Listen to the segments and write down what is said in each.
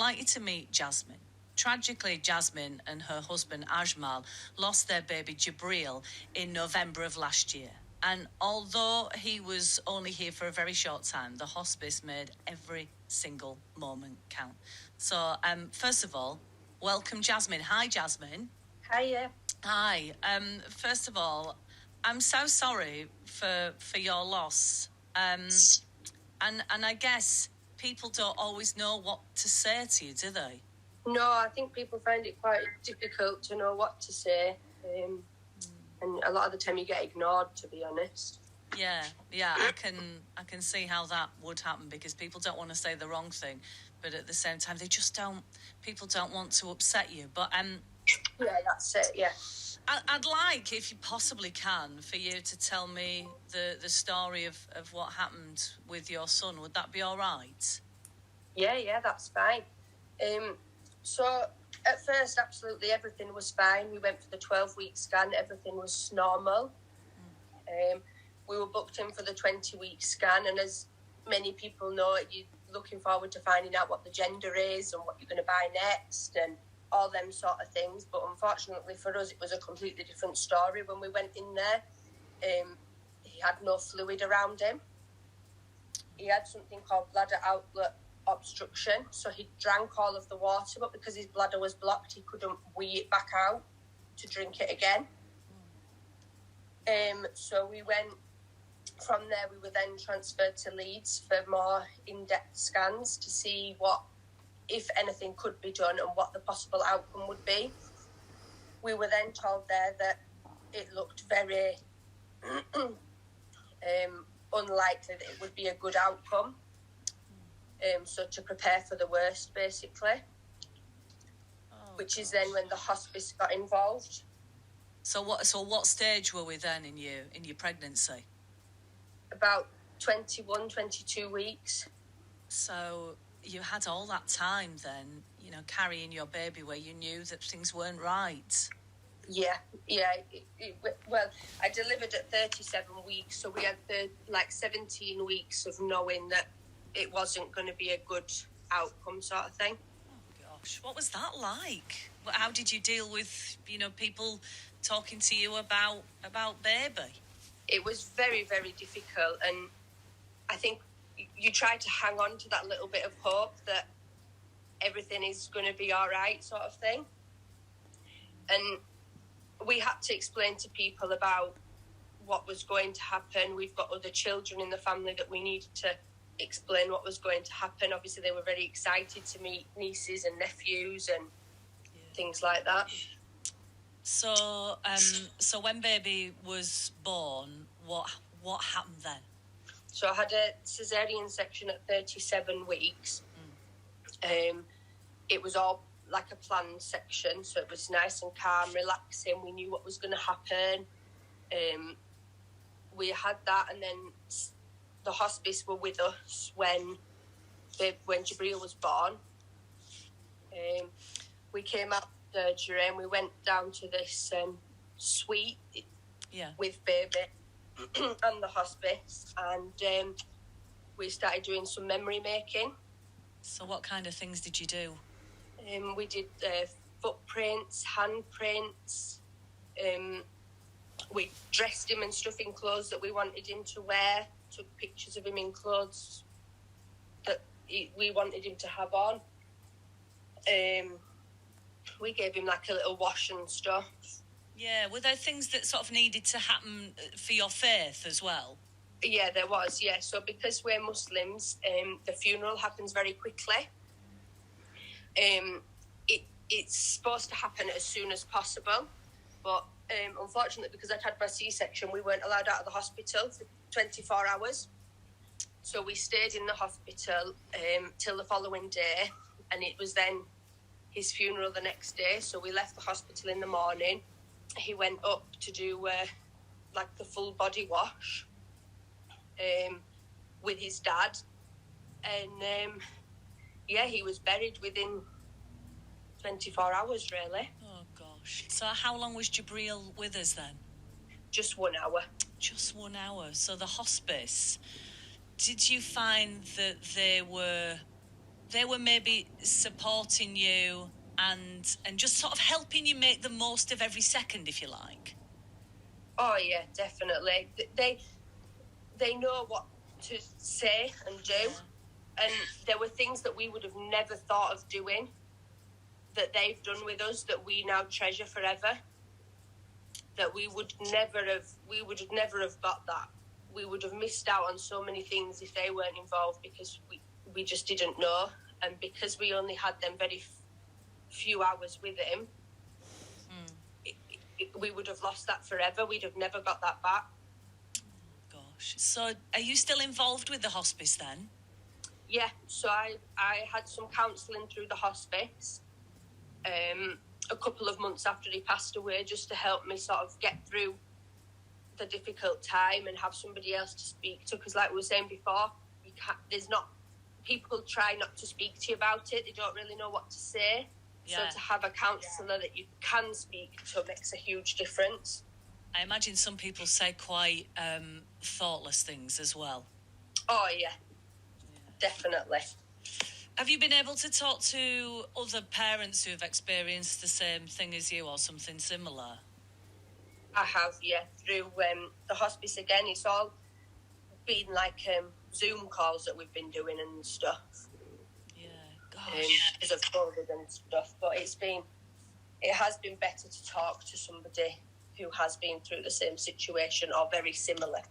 like you to meet Jasmine. Tragically, Jasmine and her husband Ajmal lost their baby Jabril in November of last year. And although he was only here for a very short time, the hospice made every single moment count. So, first of all, welcome, Jasmine. Hi, Jasmine. Hiya. Hi. First of all, I'm so sorry for your loss. And I guess people don't always know what to say to you, do they? No, I think people find it quite difficult to know what to say. And a lot of the time you get ignored, to be honest. Yeah, I can see how that would happen because people don't want to say the wrong thing, but at the same time people don't want to upset you. But yeah, that's it. Yeah. I'd like, if you possibly can, for you to tell me the story of what happened with your son. Would that be all right? Yeah, that's fine. So at first, absolutely everything was fine. We went for the 12-week scan. Everything was normal. We were booked in for the 20-week scan. And as many people know, you're looking forward to finding out what the gender is and what you're going to buy next and all them sort of things. But unfortunately for us, it was a completely different story when we went in there. He had no fluid around him. He had something called bladder outlet obstruction, so he drank all of the water, but because his bladder was blocked, he couldn't wee it back out to drink it again. So we went from there. We were then transferred to Leeds for more in-depth scans to see what, if anything, could be done and what the possible outcome would be. We were then told there that it looked very unlikely that it would be a good outcome. So to prepare for the worst, basically, which is then when the hospice got involved. So what stage were we then in your pregnancy? About 21, 22 weeks. So you had all that time then, carrying your baby where you knew that things weren't right. Yeah. Well, I delivered at 37 weeks, so we had 17 weeks of knowing that it wasn't going to be a good outcome, sort of thing. Oh gosh, what was that like? How did you deal with, people talking to you about baby? It was very, very difficult, and I think you try to hang on to that little bit of hope that everything is going to be all right, sort of thing. And we had to explain to people about what was going to happen. We've got other children in the family that we needed to explain what was going to happen. Obviously, they were very excited to meet nieces and nephews and things like that. So when baby was born, what happened then? So I had a caesarean section at 37 weeks. It was all like a planned section, so it was nice and calm, relaxing. We knew what was going to happen. We had that, and then the hospice were with us when Jabril was born. We came out of surgery and we went down to this suite with baby and the hospice, and we started doing some memory making. So what kind of things did you do? We did footprints, handprints. We dressed him and stuff in clothes that we wanted him to wear. Took pictures of him in clothes that we wanted him to have on. We gave him like a little wash and stuff. Yeah, were there things that sort of needed to happen for your faith as well? Yeah, there was, yeah. So because we're Muslims, the funeral happens very quickly. It's supposed to happen as soon as possible, but unfortunately, because I'd had my C-section, we weren't allowed out of the hospital for 24 hours. So we stayed in the hospital till the following day, and it was then his funeral the next day. So we left the hospital in the morning. He went up to do the full body wash with his dad, and he was buried within 24 hours, really. Oh gosh. So how long was Jabril with us then? Just 1 hour. Just 1 hour. So the hospice, did you find that they were they were maybe supporting you and just sort of helping you make the most of every second, if you like. Oh yeah, definitely. They know what to say and do, and there were things that we would have never thought of doing that they've done with us that we now treasure forever. That we would never have got that. We would have missed out on so many things if they weren't involved, because we just didn't know, and because we only had them very few hours with him, we would have lost that forever. We'd have never got that back. Gosh. So are you still involved with the hospice then? Yeah, so I had some counselling through the hospice a couple of months after he passed away, just to help me sort of get through the difficult time and have somebody else to speak to, because like we were saying before, people try not to speak to you about it. They don't really know what to say. So to have a counsellor that you can speak to makes a huge difference. I imagine some people say quite thoughtless things as well. Oh yeah, definitely. Have you been able to talk to other parents who have experienced the same thing as you or something similar? I have, yeah, through the hospice again. It's all been like Zoom calls that we've been doing and stuff. Yeah, gosh. Because of COVID and stuff. But it has been better to talk to somebody who has been through the same situation or very similar.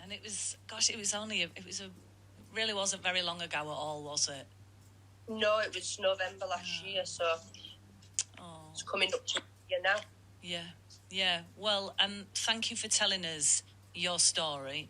And it was really wasn't very long ago at all, was it? No, it was November last year, so it's coming up to a year now. Yeah. Well, thank you for telling us your story.